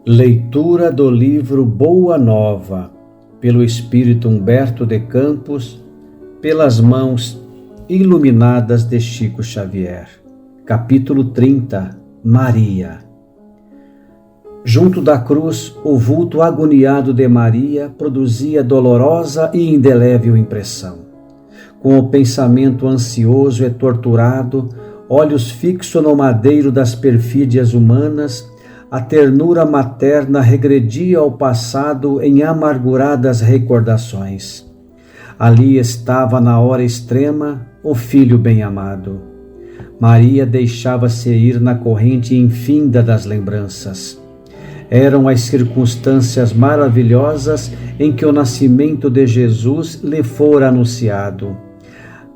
Leitura do livro Boa Nova, pelo Espírito Humberto de Campos, pelas mãos iluminadas de Chico Xavier. Capítulo 30. Maria. Junto da cruz, o vulto agoniado de Maria produzia dolorosa e indelével impressão. Com o pensamento ansioso e torturado, olhos fixos no madeiro das perfídias humanas, a ternura materna regredia ao passado em amarguradas recordações. Ali estava na hora extrema o filho bem-amado. Maria deixava-se ir na corrente infinda das lembranças. Eram as circunstâncias maravilhosas em que o nascimento de Jesus lhe fora anunciado.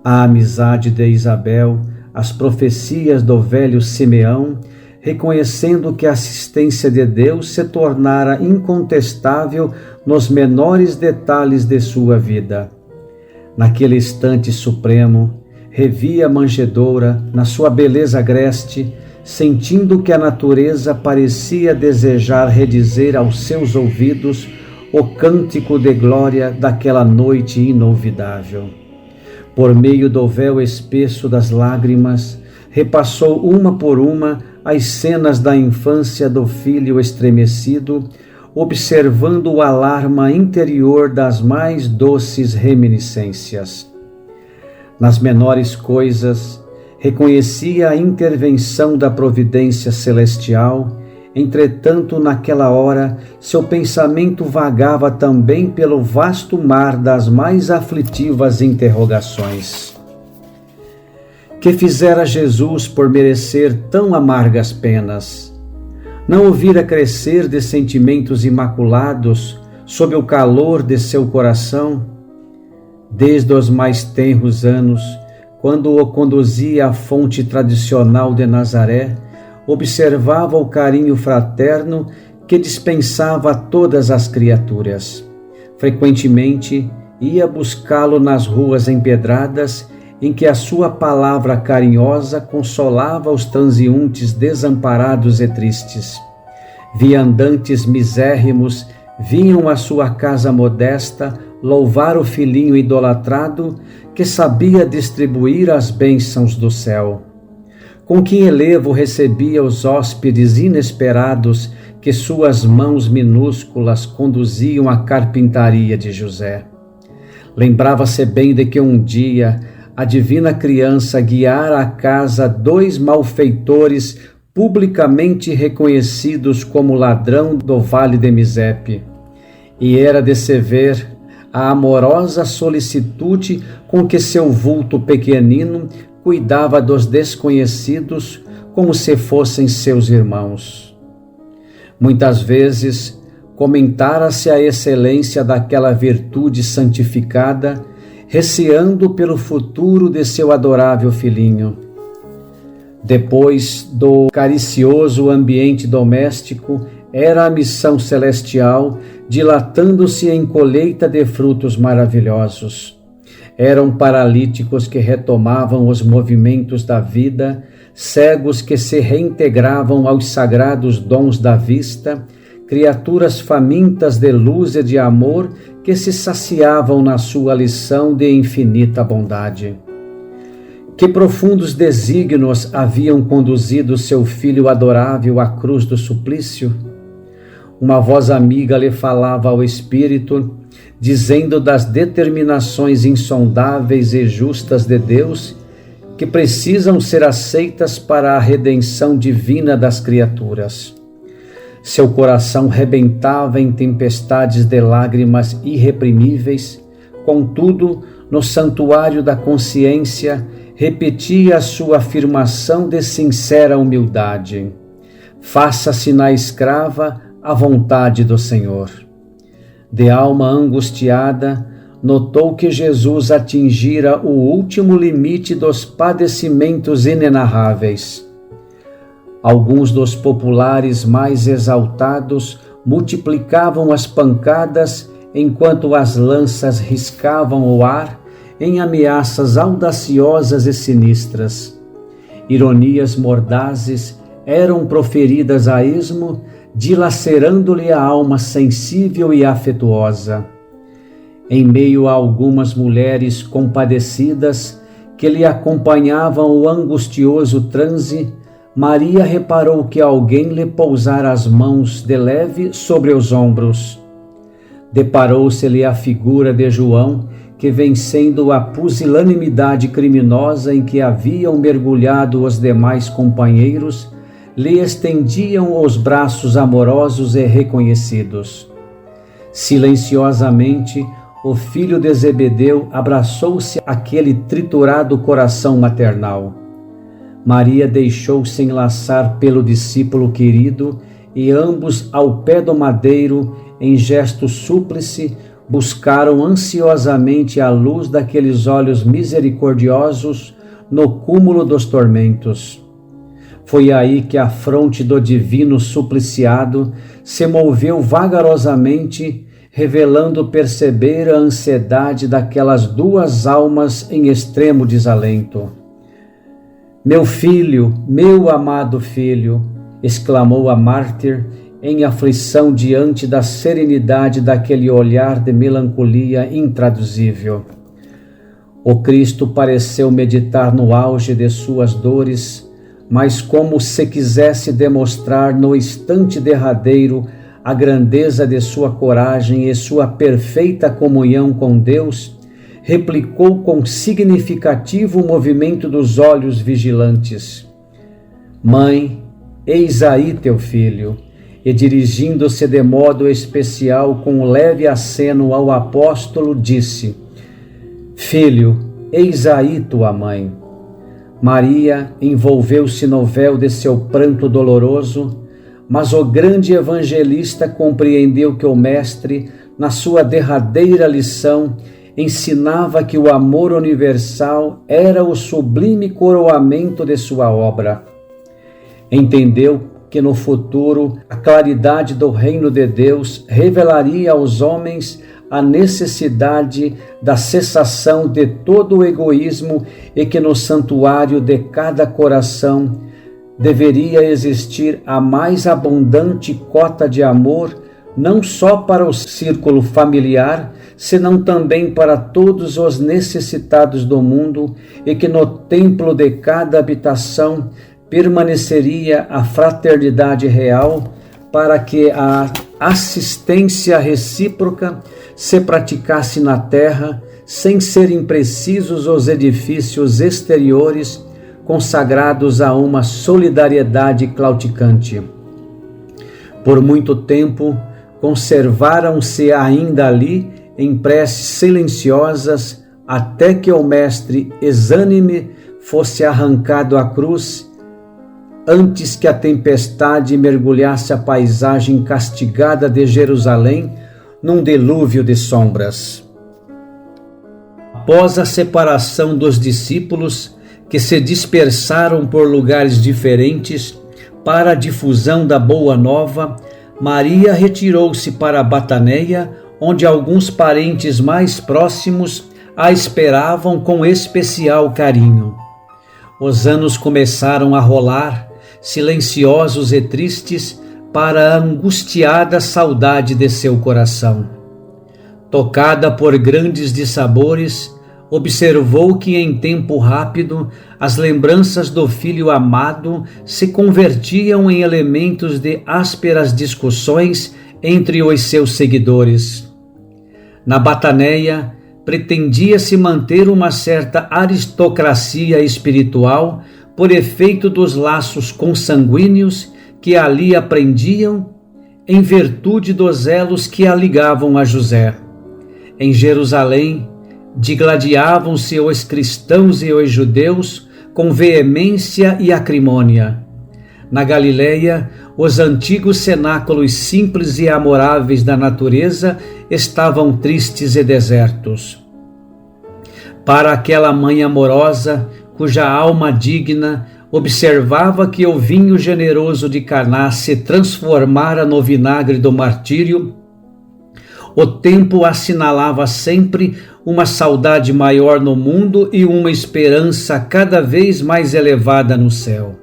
A amizade de Isabel, as profecias do velho Simeão, reconhecendo que a assistência de Deus se tornara incontestável nos menores detalhes de sua vida. Naquele instante supremo, revia a manjedoura na sua beleza agreste, sentindo que a natureza parecia desejar redizer aos seus ouvidos o cântico de glória daquela noite inolvidável. Por meio do véu espesso das lágrimas, repassou uma por uma as cenas da infância do filho estremecido, observando o alarma interior das mais doces reminiscências. Nas menores coisas, reconhecia a intervenção da providência celestial. Entretanto, naquela hora, seu pensamento vagava também pelo vasto mar das mais aflitivas interrogações. Que fizera Jesus por merecer tão amargas penas? Não o vira crescer de sentimentos imaculados sob o calor de seu coração? Desde os mais tenros anos, quando o conduzia à fonte tradicional de Nazaré, observava o carinho fraterno que dispensava a todas as criaturas. Frequentemente ia buscá-lo nas ruas empedradas, em que a sua palavra carinhosa consolava os transeuntes desamparados e tristes. Viandantes misérrimos vinham à sua casa modesta louvar o filhinho idolatrado que sabia distribuir as bênçãos do céu. Com que elevo recebia os hóspedes inesperados que suas mãos minúsculas conduziam à carpintaria de José. Lembrava-se bem de que um dia a divina criança guiara à casa dois malfeitores publicamente reconhecidos como ladrão do vale de Misepe, e era de se ver a amorosa solicitude com que seu vulto pequenino cuidava dos desconhecidos como se fossem seus irmãos. Muitas vezes comentara-se a excelência daquela virtude santificada, receando pelo futuro de seu adorável filhinho. Depois do caricioso ambiente doméstico, era a missão celestial, dilatando-se em colheita de frutos maravilhosos. Eram paralíticos que retomavam os movimentos da vida, cegos que se reintegravam aos sagrados dons da vista, criaturas famintas de luz e de amor que se saciavam na sua lição de infinita bondade. Que profundos desígnios haviam conduzido seu filho adorável à cruz do suplício? Uma voz amiga lhe falava ao espírito, dizendo das determinações insondáveis e justas de Deus que precisam ser aceitas para a redenção divina das criaturas. Seu coração rebentava em tempestades de lágrimas irreprimíveis, contudo, no santuário da consciência, repetia a sua afirmação de sincera humildade: faça-se na escrava a vontade do Senhor. De alma angustiada, notou que Jesus atingira o último limite dos padecimentos inenarráveis. Alguns dos populares mais exaltados multiplicavam as pancadas enquanto as lanças riscavam o ar em ameaças audaciosas e sinistras. Ironias mordazes eram proferidas a esmo, dilacerando-lhe a alma sensível e afetuosa. Em meio a algumas mulheres compadecidas que lhe acompanhavam o angustioso transe, Maria reparou que alguém lhe pousara as mãos de leve sobre os ombros. Deparou-se-lhe a figura de João, que, vencendo a pusilanimidade criminosa em que haviam mergulhado os demais companheiros, lhe estendiam os braços amorosos e reconhecidos. Silenciosamente, o filho de Zebedeu abraçou-se àquele triturado coração maternal. Maria deixou-se enlaçar pelo discípulo querido e ambos, ao pé do madeiro, em gesto súplice, buscaram ansiosamente a luz daqueles olhos misericordiosos no cúmulo dos tormentos. Foi aí que a fronte do divino supliciado se moveu vagarosamente, revelando perceber a ansiedade daquelas duas almas em extremo desalento. Meu filho, meu amado filho, exclamou a mártir em aflição diante da serenidade daquele olhar de melancolia intraduzível. O Cristo pareceu meditar no auge de suas dores, mas como se quisesse demonstrar no instante derradeiro a grandeza de sua coragem e sua perfeita comunhão com Deus, replicou com significativo movimento dos olhos vigilantes: Mãe, eis aí teu filho. E dirigindo-se de modo especial com um leve aceno ao apóstolo, disse: Filho, eis aí tua mãe. Maria envolveu-se no véu de seu pranto doloroso, mas o grande evangelista compreendeu que o Mestre, na sua derradeira lição, ensinava que o amor universal era o sublime coroamento de sua obra. Entendeu que no futuro a claridade do reino de Deus revelaria aos homens a necessidade da cessação de todo o egoísmo e que no santuário de cada coração deveria existir a mais abundante cota de amor, não só para o círculo familiar, senão também para todos os necessitados do mundo, e que no templo de cada habitação permaneceria a fraternidade real, para que a assistência recíproca se praticasse na terra, sem serem precisos os edifícios exteriores consagrados a uma solidariedade claudicante. Por muito tempo, conservaram-se ainda ali em preces silenciosas, até que o Mestre, exânime, fosse arrancado à cruz, antes que a tempestade mergulhasse a paisagem castigada de Jerusalém num dilúvio de sombras. Após a separação dos discípulos, que se dispersaram por lugares diferentes para a difusão da Boa Nova, Maria retirou-se para Bataneia, onde alguns parentes mais próximos a esperavam com especial carinho. Os anos começaram a rolar, silenciosos e tristes, para a angustiada saudade de seu coração. Tocada por grandes dissabores, observou que em tempo rápido as lembranças do filho amado se convertiam em elementos de ásperas discussões entre os seus seguidores. Na Bataneia, pretendia-se manter uma certa aristocracia espiritual por efeito dos laços consanguíneos que ali aprendiam, em virtude dos elos que a ligavam a José. Em Jerusalém, digladiavam-se os cristãos e os judeus com veemência e acrimônia. Na Galileia, os antigos cenáculos simples e amoráveis da natureza estavam tristes e desertos. Para aquela mãe amorosa, cuja alma digna observava que o vinho generoso de Caná se transformara no vinagre do martírio, o tempo assinalava sempre uma saudade maior no mundo e uma esperança cada vez mais elevada no céu.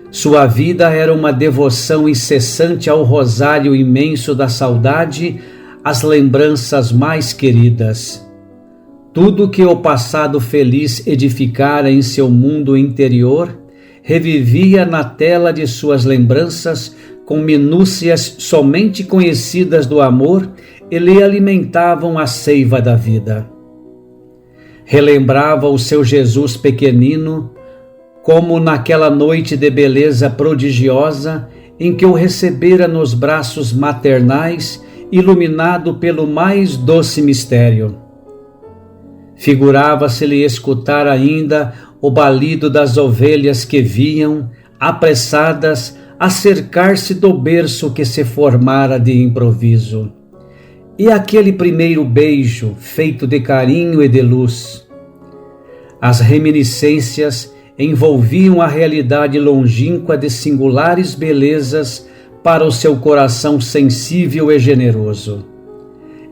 Sua vida era uma devoção incessante ao rosário imenso da saudade, às lembranças mais queridas. Tudo que o passado feliz edificara em seu mundo interior revivia na tela de suas lembranças com minúcias somente conhecidas do amor e lhe alimentavam a seiva da vida. Relembrava o seu Jesus pequenino, como naquela noite de beleza prodigiosa em que o recebera nos braços maternais, iluminado pelo mais doce mistério. Figurava-se-lhe escutar ainda o balido das ovelhas que vinham, apressadas, a cercar-se do berço que se formara de improviso. E aquele primeiro beijo, feito de carinho e de luz. As reminiscências envolviam a realidade longínqua de singulares belezas para o seu coração sensível e generoso.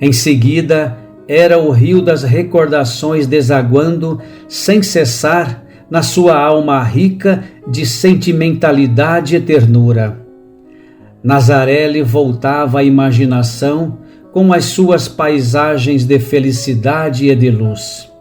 Em seguida, era o rio das recordações desaguando sem cessar na sua alma rica de sentimentalidade e ternura. Nazaré lhe voltava a imaginação com as suas paisagens de felicidade e de luz.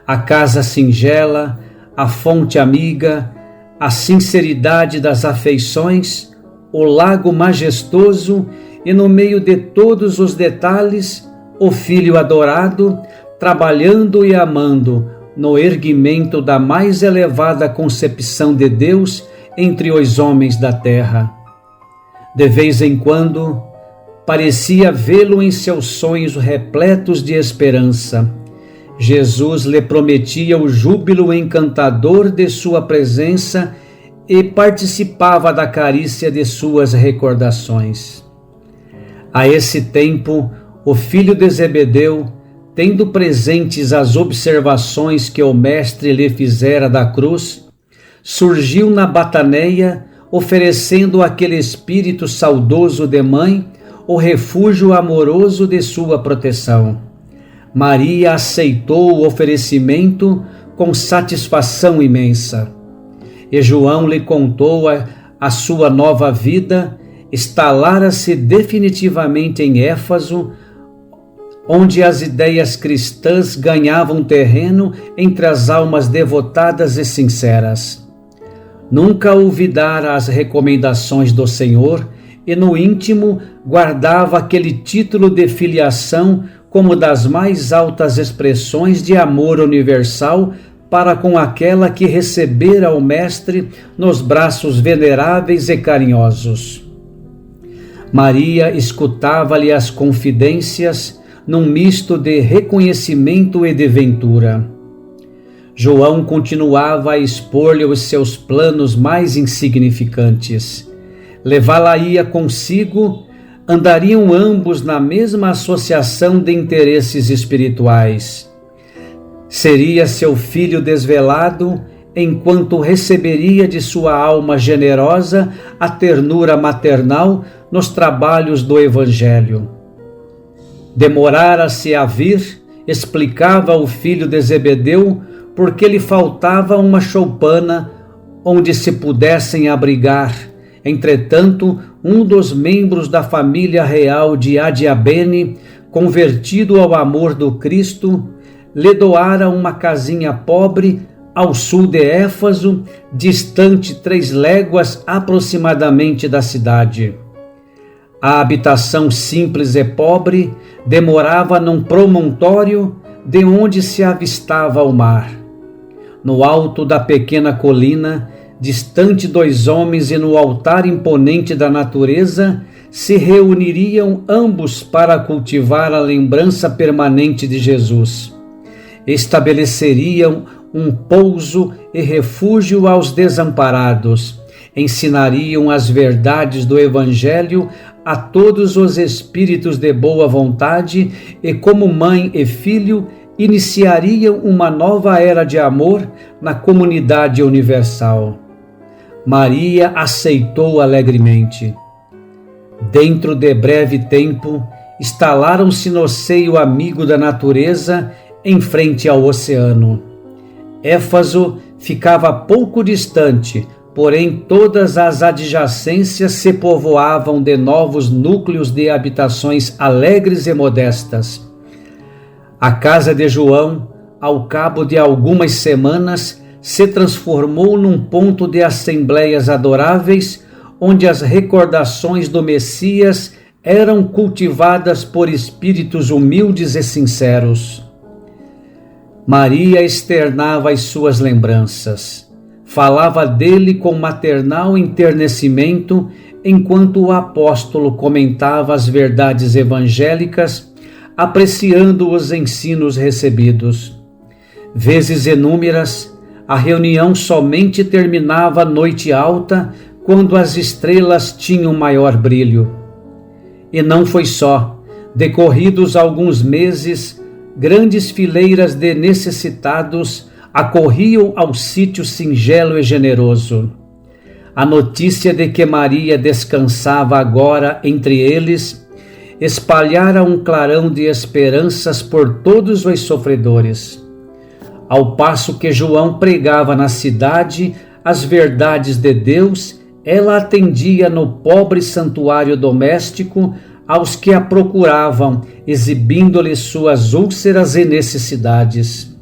A casa singela, a fonte amiga, a sinceridade das afeições, o lago majestoso e, no meio de todos os detalhes, o Filho adorado, trabalhando e amando no erguimento da mais elevada concepção de Deus entre os homens da terra. De vez em quando, parecia vê-lo em seus sonhos repletos de esperança. Jesus lhe prometia o júbilo encantador de sua presença e participava da carícia de suas recordações. A esse tempo, o filho de Zebedeu, tendo presentes as observações que o mestre lhe fizera da cruz, surgiu na Bataneia, oferecendo àquele espírito saudoso de mãe o refúgio amoroso de sua proteção. Maria aceitou o oferecimento com satisfação imensa. E João lhe contou a sua nova vida, instalara-se definitivamente em Éfaso, onde as ideias cristãs ganhavam terreno entre as almas devotadas e sinceras. Nunca olvidara as recomendações do Senhor e no íntimo guardava aquele título de filiação como das mais altas expressões de amor universal para com aquela que recebera o Mestre nos braços veneráveis e carinhosos. Maria escutava-lhe as confidências num misto de reconhecimento e de ventura. João continuava a expor-lhe os seus planos mais insignificantes. Levá-la-ia consigo, andariam ambos na mesma associação de interesses espirituais. Seria seu filho desvelado, enquanto receberia de sua alma generosa a ternura maternal nos trabalhos do Evangelho. Demorara-se a vir, explicava o filho de Zebedeu, porque lhe faltava uma choupana onde se pudessem abrigar. Entretanto, um dos membros da família real de Adiabene, convertido ao amor do Cristo, lhe doara uma casinha pobre ao sul de Éfaso, distante 3 léguas aproximadamente da cidade. A habitação simples e pobre demorava num promontório de onde se avistava o mar. No alto da pequena colina, distante dos homens e no altar imponente da natureza, se reuniriam ambos para cultivar a lembrança permanente de Jesus. Estabeleceriam um pouso e refúgio aos desamparados, ensinariam as verdades do Evangelho a todos os espíritos de boa vontade e, como mãe e filho, iniciariam uma nova era de amor na comunidade universal. Maria aceitou alegremente. Dentro de breve tempo, instalaram-se no seio amigo da natureza, em frente ao oceano. Éfaso ficava pouco distante, porém todas as adjacências se povoavam de novos núcleos de habitações alegres e modestas. A casa de João, ao cabo de algumas semanas, se transformou num ponto de assembleias adoráveis, onde as recordações do Messias eram cultivadas por espíritos humildes e sinceros. Maria externava as suas lembranças. Falava dele com maternal enternecimento, enquanto o apóstolo comentava as verdades evangélicas, apreciando os ensinos recebidos. Vezes inúmeras, a reunião somente terminava noite alta, quando as estrelas tinham maior brilho. E não foi só. Decorridos alguns meses, grandes fileiras de necessitados acorriam ao sítio singelo e generoso. A notícia de que Maria descansava agora entre eles espalhara um clarão de esperanças por todos os sofredores. Ao passo que João pregava na cidade as verdades de Deus, ela atendia no pobre santuário doméstico aos que a procuravam, exibindo-lhe suas úlceras e necessidades.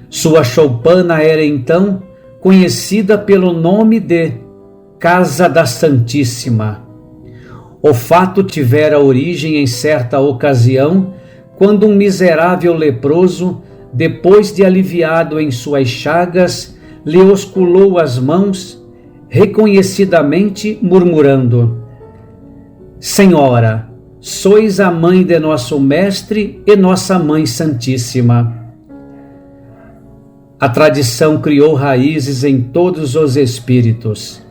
Sua choupana era então conhecida pelo nome de Casa da Santíssima. O fato tivera origem em certa ocasião, quando um miserável leproso, depois de aliviado em suas chagas, lhe osculou as mãos, reconhecidamente murmurando: Senhora, sois a mãe de nosso Mestre e nossa Mãe Santíssima. A tradição criou raízes em todos os espíritos.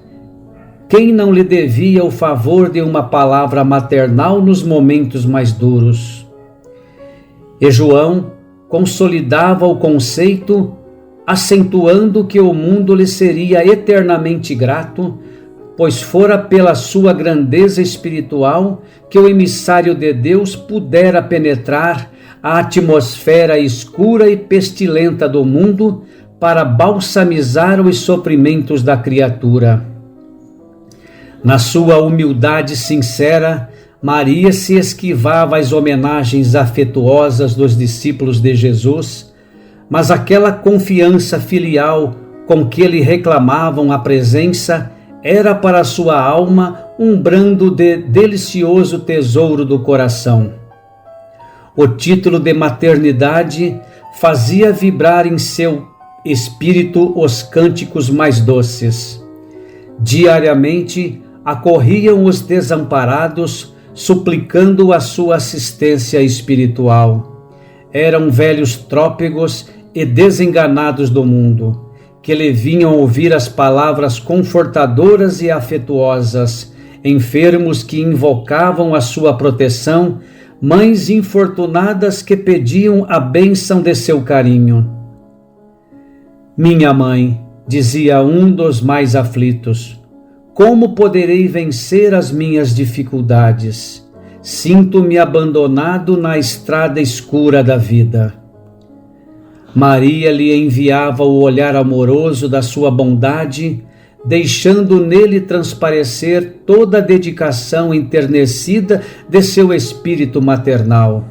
Quem não lhe devia o favor de uma palavra maternal nos momentos mais duros? E João consolidava o conceito, acentuando que o mundo lhe seria eternamente grato, pois fora pela sua grandeza espiritual que o emissário de Deus pudera penetrar a atmosfera escura e pestilenta do mundo para balsamizar os sofrimentos da criatura. Na sua humildade sincera, Maria se esquivava às homenagens afetuosas dos discípulos de Jesus, mas aquela confiança filial com que lhe reclamavam a presença era para sua alma um brando de delicioso tesouro do coração. O título de maternidade fazia vibrar em seu espírito os cânticos mais doces. Diariamente acorriam os desamparados, suplicando a sua assistência espiritual. Eram velhos trópegos e desenganados do mundo, que lhe vinham ouvir as palavras confortadoras e afetuosas, enfermos que invocavam a sua proteção, mães infortunadas que pediam a bênção de seu carinho. Minha mãe, dizia um dos mais aflitos, como poderei vencer as minhas dificuldades? Sinto-me abandonado na estrada escura da vida. Maria lhe enviava o olhar amoroso da sua bondade, deixando nele transparecer toda a dedicação enternecida de seu espírito maternal.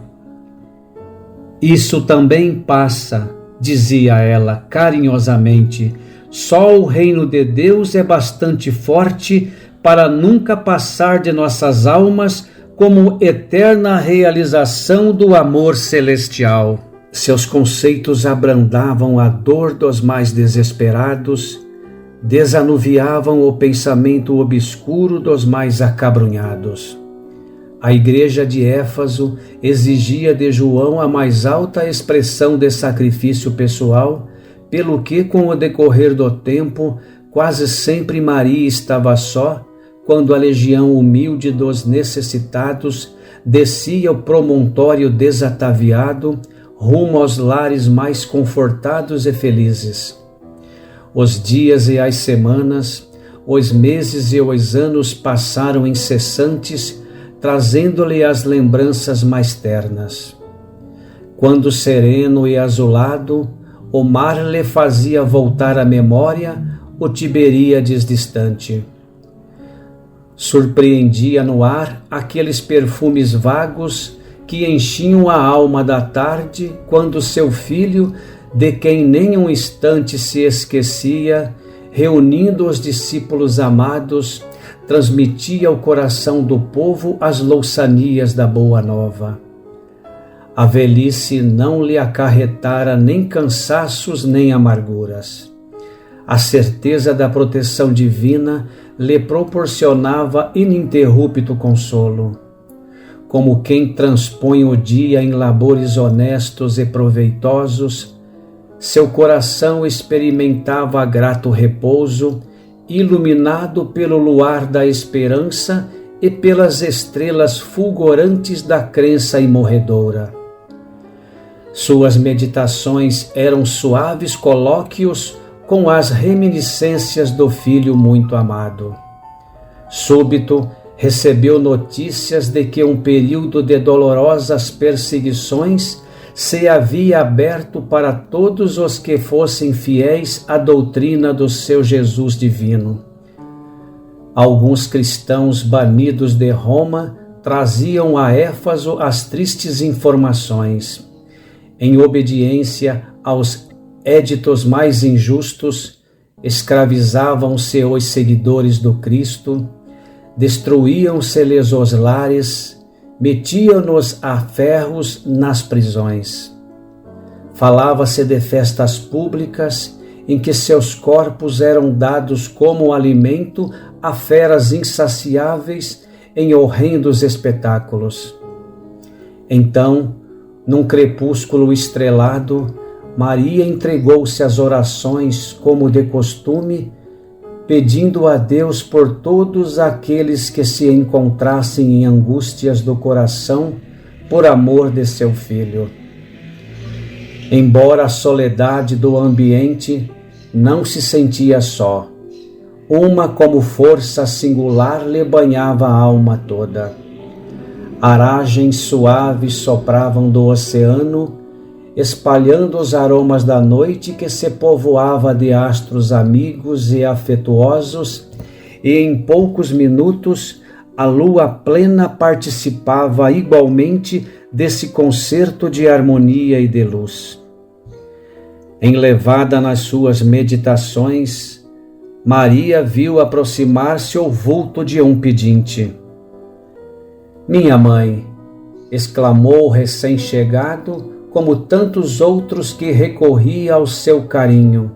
Isso também passa, dizia ela carinhosamente. Só o reino de Deus é bastante forte para nunca passar de nossas almas como eterna realização do amor celestial. Seus conceitos abrandavam a dor dos mais desesperados, desanuviavam o pensamento obscuro dos mais acabrunhados. A igreja de Éfaso exigia de João a mais alta expressão de sacrifício pessoal, pelo que, com o decorrer do tempo, quase sempre Maria estava só, quando a legião humilde dos necessitados descia o promontório desataviado, rumo aos lares mais confortados e felizes. Os dias e as semanas, os meses e os anos passaram incessantes, trazendo-lhe as lembranças mais ternas. Quando sereno e azulado, o mar lhe fazia voltar à memória o Tiberíades distante. Surpreendia no ar aqueles perfumes vagos que enchiam a alma da tarde, quando seu filho, de quem nem um instante se esquecia, reunindo os discípulos amados, transmitia ao coração do povo as louçanias da Boa Nova. A velhice não lhe acarretara nem cansaços nem amarguras. A certeza da proteção divina lhe proporcionava ininterrupto consolo. Como quem transpõe o dia em labores honestos e proveitosos, seu coração experimentava grato repouso, iluminado pelo luar da esperança e pelas estrelas fulgurantes da crença imorredoura. Suas meditações eram suaves colóquios com as reminiscências do filho muito amado. Súbito, recebeu notícias de que um período de dolorosas perseguições se havia aberto para todos os que fossem fiéis à doutrina do seu Jesus divino. Alguns cristãos banidos de Roma traziam a Éfaso as tristes informações. Em obediência aos éditos mais injustos, escravizavam-se os seguidores do Cristo, destruíam-se-lhes os lares, metiam-nos a ferros nas prisões. Falava-se de festas públicas em que seus corpos eram dados como alimento a feras insaciáveis em horrendos espetáculos. Então, num crepúsculo estrelado, Maria entregou-se às orações como de costume, pedindo a Deus por todos aqueles que se encontrassem em angústias do coração por amor de seu filho. Embora a soledade do ambiente, não se sentia só. Uma como força singular lhe banhava a alma toda. Aragens suaves sopravam do oceano, espalhando os aromas da noite que se povoava de astros amigos e afetuosos, e em poucos minutos a lua plena participava igualmente desse concerto de harmonia e de luz. Enlevada nas suas meditações, Maria viu aproximar-se o vulto de um pedinte. "Minha mãe", exclamou o recém-chegado, como tantos outros que recorria ao seu carinho,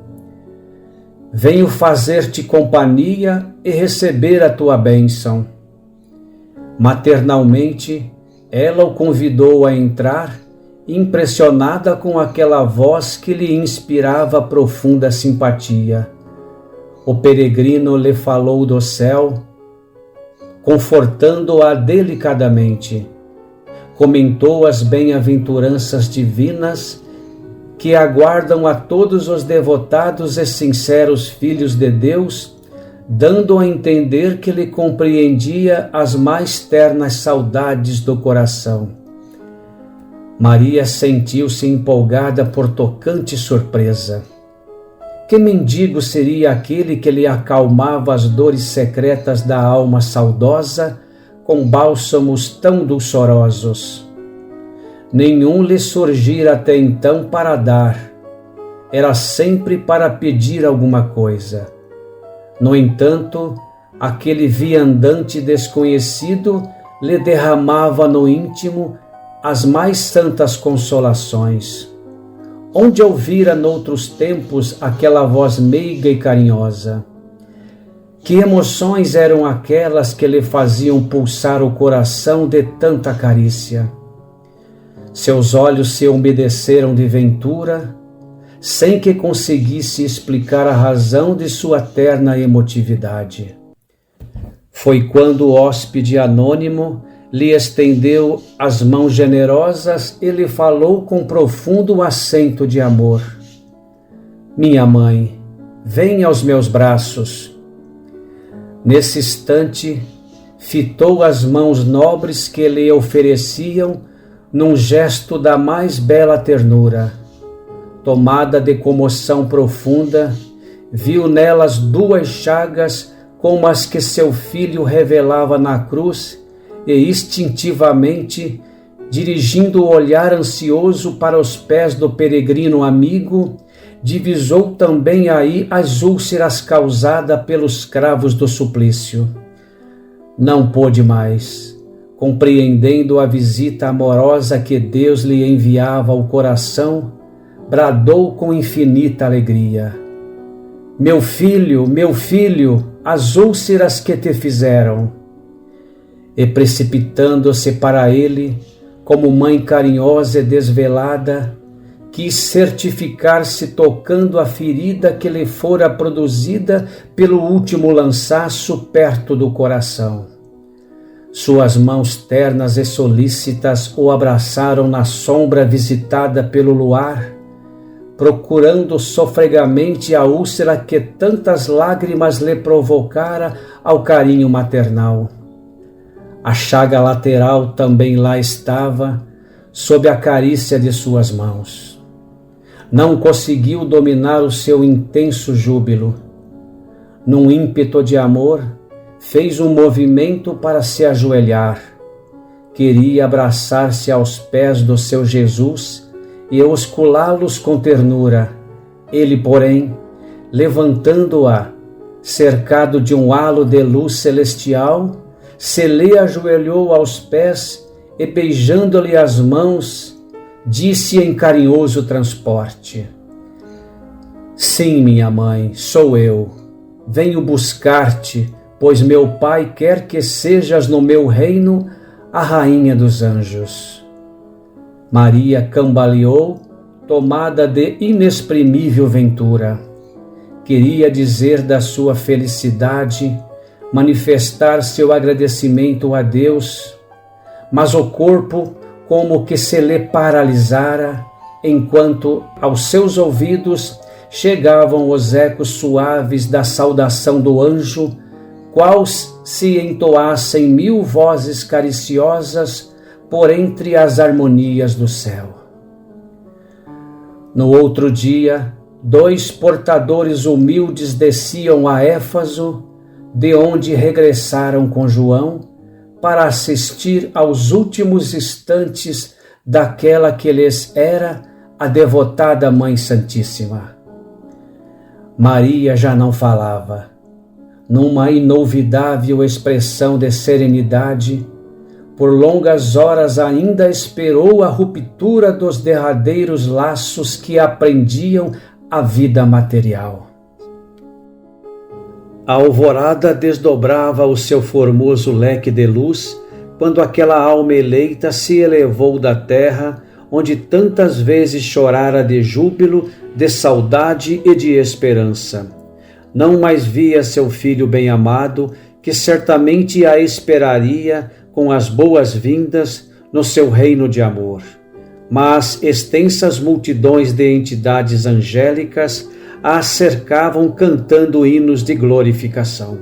"venho fazer-te companhia e receber a tua bênção." Maternalmente, ela o convidou a entrar, impressionada com aquela voz que lhe inspirava profunda simpatia. O peregrino lhe falou do céu, confortando-a delicadamente. Comentou as bem-aventuranças divinas que aguardam a todos os devotados e sinceros filhos de Deus, dando a entender que lhe compreendia as mais ternas saudades do coração. Maria sentiu-se empolgada por tocante surpresa. Que mendigo seria aquele que lhe acalmava as dores secretas da alma saudosa com bálsamos tão dulçorosos? Nenhum lhe surgira até então para dar, era sempre para pedir alguma coisa. No entanto, aquele viandante desconhecido lhe derramava no íntimo as mais santas consolações. Onde ouvira noutros tempos aquela voz meiga e carinhosa? Que emoções eram aquelas que lhe faziam pulsar o coração de tanta carícia? Seus olhos se umedeceram de ventura, sem que conseguisse explicar a razão de sua terna emotividade. Foi quando o hóspede anônimo lhe estendeu as mãos generosas e lhe falou com profundo acento de amor: "Minha mãe, venha aos meus braços." Nesse instante, fitou as mãos nobres que lhe ofereciam num gesto da mais bela ternura. Tomada de comoção profunda, viu nelas 2 chagas como as que seu filho revelava na cruz e instintivamente, dirigindo o olhar ansioso para os pés do peregrino amigo, divisou também aí as úlceras causadas pelos cravos do suplício. Não pôde mais, compreendendo a visita amorosa que Deus lhe enviava ao coração, bradou com infinita alegria: meu filho, as úlceras que te fizeram. E precipitando-se para ele, como mãe carinhosa e desvelada, quis certificar-se tocando a ferida que lhe fora produzida pelo último lançaço perto do coração. Suas mãos ternas e solícitas o abraçaram na sombra visitada pelo luar, procurando sofregamente a úlcera que tantas lágrimas lhe provocara ao carinho maternal. A chaga lateral também lá estava, sob a carícia de suas mãos. Não conseguiu dominar o seu intenso júbilo. Num ímpeto de amor, fez um movimento para se ajoelhar. Queria abraçar-se aos pés do seu Jesus e osculá-los com ternura. Ele, porém, levantando-a, cercado de um halo de luz celestial, se lhe ajoelhou aos pés e, beijando-lhe as mãos, disse em carinhoso transporte: sim, minha mãe, sou eu. Venho buscar-te, pois meu Pai quer que sejas no meu reino a rainha dos anjos. Maria cambaleou, tomada de inexprimível ventura. Queria dizer da sua felicidade, manifestar seu agradecimento a Deus, mas o corpo como que se lhe paralisara, enquanto aos seus ouvidos chegavam os ecos suaves da saudação do anjo, qual se entoassem 1000 vozes cariciosas por entre as harmonias do céu. No outro dia, 2 portadores humildes desciam a Éfaso, de onde regressaram com João, para assistir aos últimos instantes daquela que lhes era a devotada Mãe Santíssima. Maria já não falava. Numa inolvidável expressão de serenidade, por longas horas ainda esperou a ruptura dos derradeiros laços que a prendiam à vida material. A alvorada desdobrava o seu formoso leque de luz, quando aquela alma eleita se elevou da terra, onde tantas vezes chorara de júbilo, de saudade e de esperança. Não mais via seu filho bem-amado, que certamente a esperaria com as boas-vindas no seu reino de amor. Mas extensas multidões de entidades angélicas a cercavam cantando hinos de glorificação.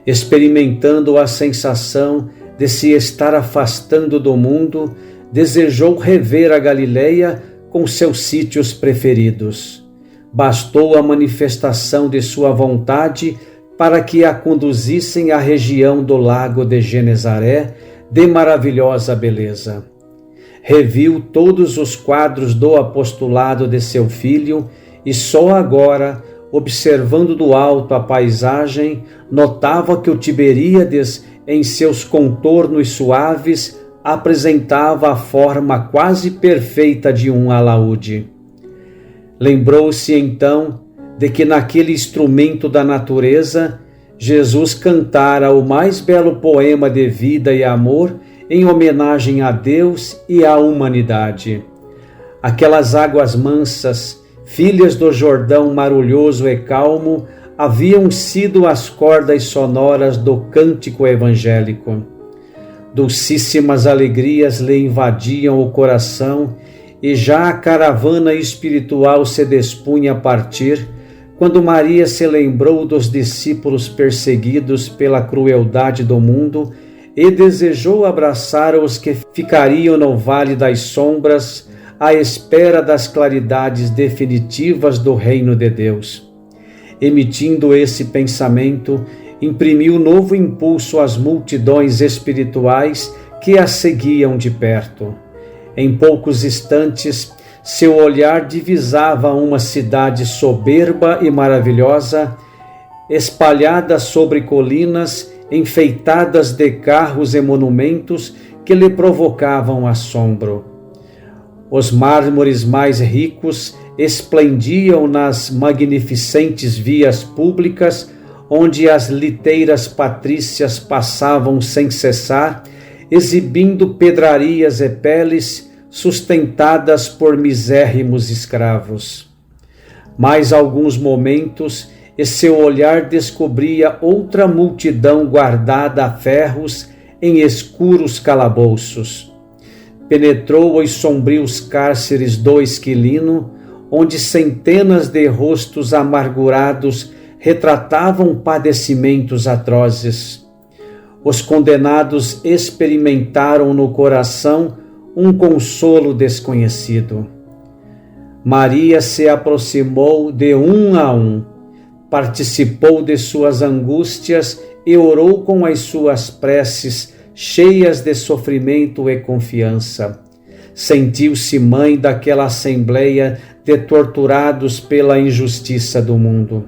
Experimentando a sensação de se estar afastando do mundo, desejou rever a Galileia com seus sítios preferidos. Bastou a manifestação de sua vontade para que a conduzissem à região do lago de Genezaré, de maravilhosa beleza. Reviu todos os quadros do apostolado de seu filho e só agora, observando do alto a paisagem, notava que o Tiberíades, em seus contornos suaves, apresentava a forma quase perfeita de um alaúde. Lembrou-se então de que naquele instrumento da natureza, Jesus cantara o mais belo poema de vida e amor em homenagem a Deus e à humanidade. Aquelas águas mansas, filhas do Jordão marulhoso e calmo, haviam sido as cordas sonoras do cântico evangélico. Dulcíssimas alegrias lhe invadiam o coração e já a caravana espiritual se despunha a partir, quando Maria se lembrou dos discípulos perseguidos pela crueldade do mundo e desejou abraçar os que ficariam no vale das sombras à espera das claridades definitivas do reino de Deus. emitindo esse pensamento, imprimiu novo impulso às multidões espirituais que a seguiam de perto. Em poucos instantes, seu olhar divisava uma cidade soberba e maravilhosa, espalhada sobre colinas, enfeitadas de carros e monumentos que lhe provocavam assombro. Os mármores mais ricos esplendiam nas magnificentes vias públicas, onde as liteiras patrícias passavam sem cessar, exibindo pedrarias e peles sustentadas por misérrimos escravos. Mais alguns momentos, e seu olhar descobria outra multidão guardada a ferros em escuros calabouços. Penetrou os sombrios cárceres do Esquilino, onde centenas de rostos amargurados retratavam padecimentos atrozes. Os condenados experimentaram no coração um consolo desconhecido. Maria se aproximou de um a um, participou de suas angústias e orou com as suas preces, cheias de sofrimento e confiança. Sentiu-se mãe daquela assembleia de torturados pela injustiça do mundo.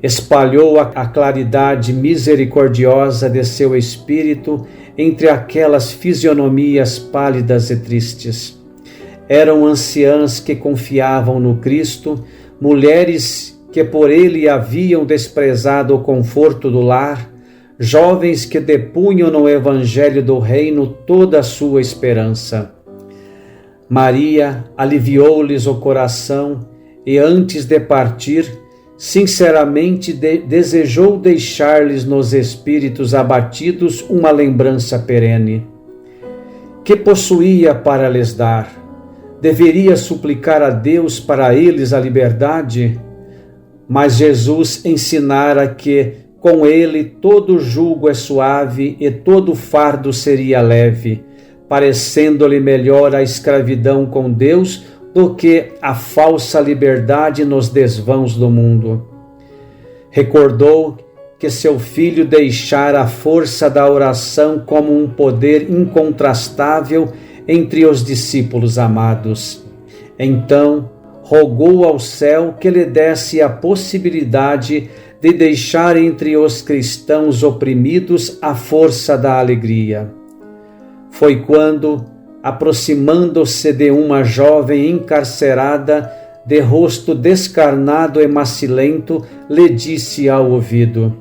Espalhou a claridade misericordiosa de seu espírito entre aquelas fisionomias pálidas e tristes. Eram anciãs que confiavam no Cristo, mulheres que por ele haviam desprezado o conforto do lar, jovens que depunham no Evangelho do Reino toda a sua esperança. Maria aliviou-lhes o coração e, antes de partir, sinceramente desejou deixar-lhes nos espíritos abatidos uma lembrança perene. Que possuía para lhes dar? Deveria suplicar a Deus para eles a liberdade? Mas Jesus ensinara que, com ele, todo jugo é suave e todo fardo seria leve, parecendo-lhe melhor a escravidão com Deus do que a falsa liberdade nos desvãos do mundo. Recordou que seu filho deixara a força da oração como um poder incontrastável entre os discípulos amados. Então, rogou ao céu que lhe desse a possibilidade de deixar entre os cristãos oprimidos a força da alegria. Foi quando, aproximando-se de uma jovem encarcerada, de rosto descarnado e macilento, lhe disse ao ouvido: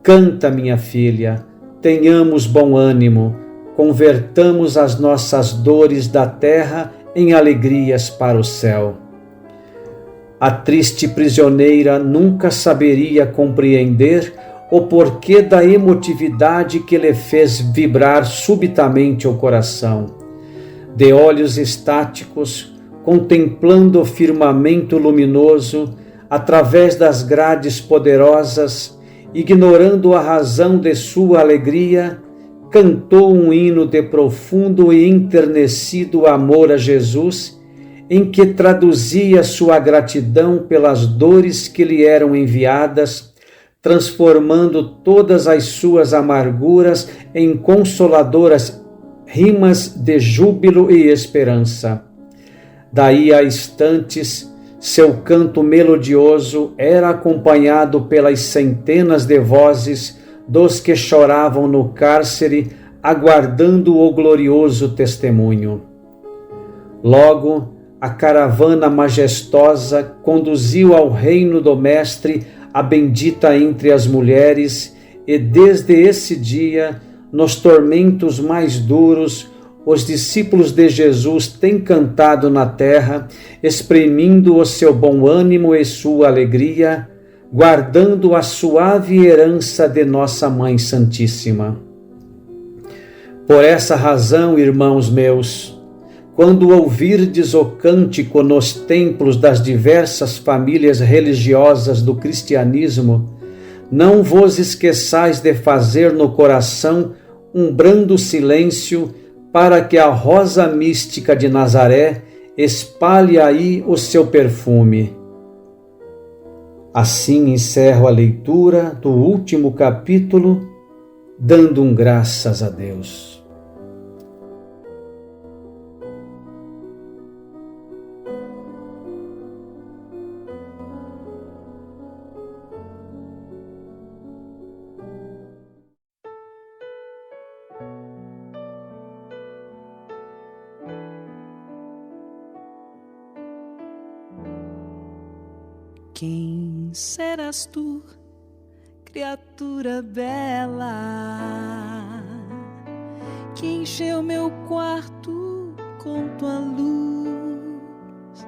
Canta, minha filha, tenhamos bom ânimo, convertamos as nossas dores da terra em alegrias para o céu. A triste prisioneira nunca saberia compreender o porquê da emotividade que lhe fez vibrar subitamente o coração. De olhos estáticos, contemplando o firmamento luminoso, através das grades poderosas, ignorando a razão de sua alegria, cantou um hino de profundo e enternecido amor a Jesus, em que traduzia sua gratidão pelas dores que lhe eram enviadas, transformando todas as suas amarguras em consoladoras rimas de júbilo e esperança. Daí a instantes, seu canto melodioso era acompanhado pelas centenas de vozes dos que choravam no cárcere, aguardando o glorioso testemunho. Logo, a caravana majestosa conduziu ao reino do Mestre a bendita entre as mulheres, e desde esse dia, nos tormentos mais duros, os discípulos de Jesus têm cantado na terra, exprimindo o seu bom ânimo e sua alegria, guardando a suave herança de nossa Mãe Santíssima. Por essa razão, irmãos meus, quando ouvirdes o cântico nos templos das diversas famílias religiosas do cristianismo, não vos esqueçais de fazer no coração um brando silêncio para que a rosa mística de Nazaré espalhe aí o seu perfume. Assim encerro a leitura do último capítulo, dando graças a Deus. Quem serás tu, criatura bela, que encheu meu quarto com tua luz?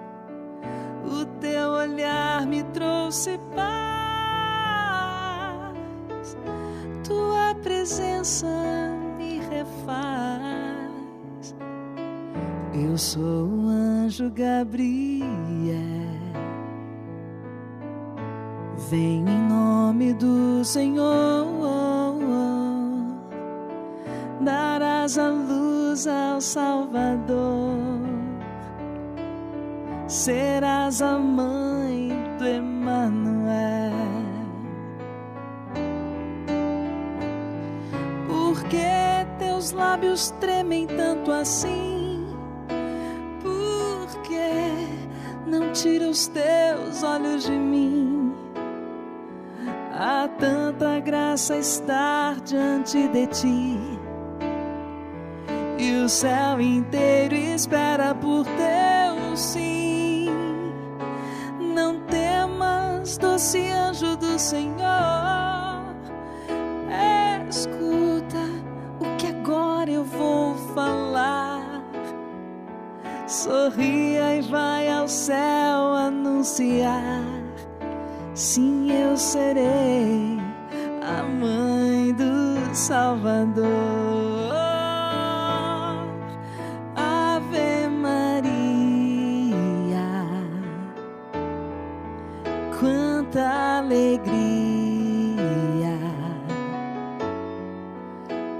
O teu olhar me trouxe paz, tua presença me refaz. Eu sou o anjo Gabriel, venho em nome do Senhor, darás a luz ao Salvador, serás a mãe do Emanuel. Por que teus lábios tremem tanto assim? Por que não tira os teus olhos de mim? Há tanta graça estar diante de ti, e o céu inteiro espera por teu sim. Não temas, doce anjo do Senhor, escuta o que agora eu vou falar. Sorria e vai ao céu anunciar: sim, eu serei a mãe do Salvador. Ave Maria, quanta alegria!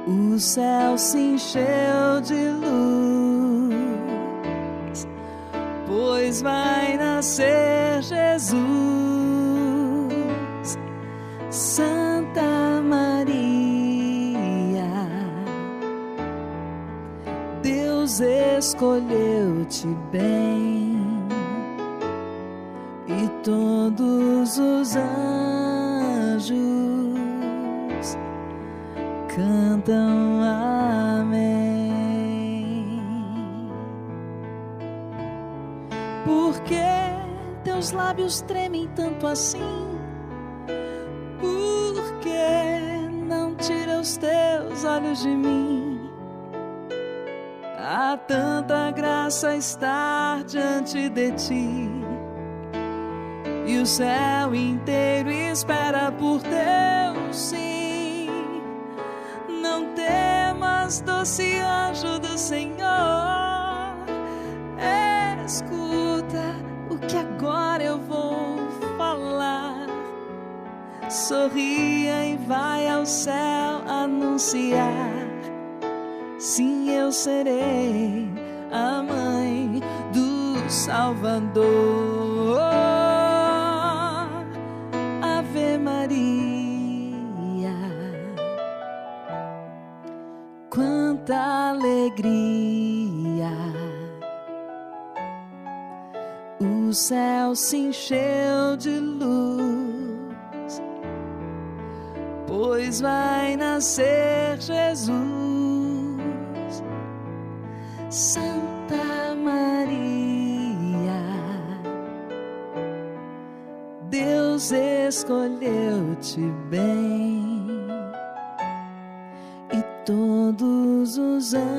O céu se encheu de luz, pois vai nascer Jesus. Santa Maria, Deus escolheu-te bem, e todos os anjos cantam amém. Por que teus lábios tremem tanto assim? Por que não tira os teus olhos de mim? Há tanta graça estar diante de ti, e o céu inteiro espera por teu sim. Não temas, doce anjo do Senhor, escuta o que agora eu vou falar. Sorria e vai ao céu anunciar: sim, eu serei a mãe do Salvador. Ave Maria, quanta alegria! O céu se encheu de luz, pois vai nascer Jesus. Santa Maria, Deus escolheu-te bem, e todos os anjos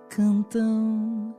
cantam